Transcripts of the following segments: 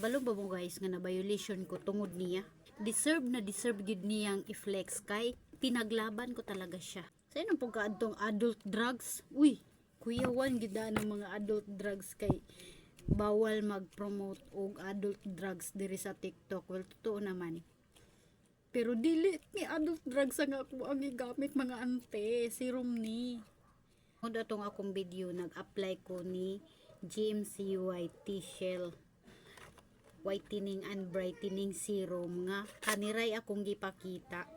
kabalo ba mo guys nga na violation ko tungod niya. Deserve na deserve gid niyang i-flex kay pinaglaban ko talaga siya. Sa inong pagkaadtong adult drugs, uy, kuyawan gid ng mga adult drugs kay bawal mag-promote og adult drugs diri sa TikTok. Well, totoo naman. Pero dili ni adult drugs ang ako ang gigamit mga ante, serum ni. Kung atong akong video, nag-apply ko ni GMC White Shell Whitening and Brightening Serum nga kaniray akong gipakita.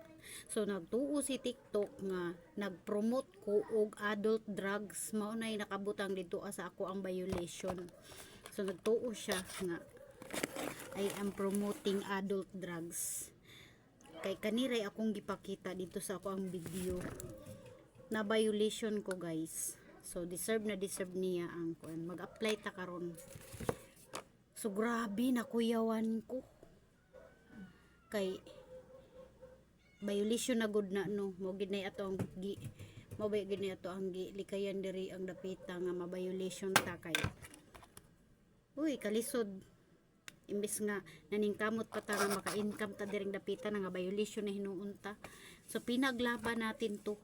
So nagtuo si TikTok nga nag-promote ko og adult drugs, mao nay nakabutang dito sa ako ang violation. So nagtuo siya nga I am promoting adult drugs. Kay kaniray akong gipakita dito sa ako ang video na violation ko guys. So deserve na deserve niya ang kuan. Mag-apply ta karon. So grabe na kuyawan ko. Kay violation na good na no. Mo gid na ato ang gid na ato ang likayan diri ang dapita nga ma-violation ta kay. Uy, kalisod. Imbes nga naningkamot pa ta nga maka-income ta diring dapita nga violation na hinuunta. So pinaglaban natin to.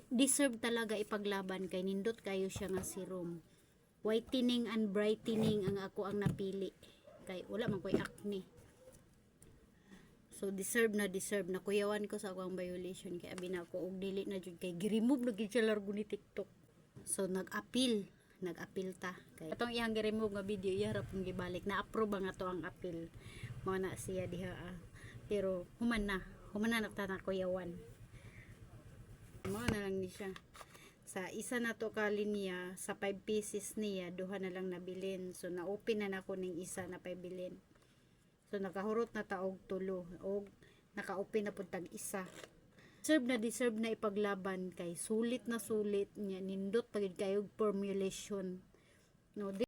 Deserve talaga ipaglaban kay nindot kayo siya nga serum. Whitening and brightening ang ako ang napili kay wala man koy acne. So deserve na kuyawan ko sa akong violation kay abi na ako og dili na jud kay gi-remove na gyud siya largo ni TikTok. So nag-appeal ta kay atong iyang gi-remove nga video iya ra pong gibalik na approve nga to ang appeal mao na siya diha pero human na nagtana kuyawan mao na lang ni siya. Sa isa na to ka linya, sa 5 pieces niya, duha na lang nabilin. So, na-open na nako ning isa na pabilin. So, nakahurot na taog tulo. O, naka-open na po tag isa. Deserve na ipaglaban kay sulit na sulit niya. Nindot pagid kayo formulation. No,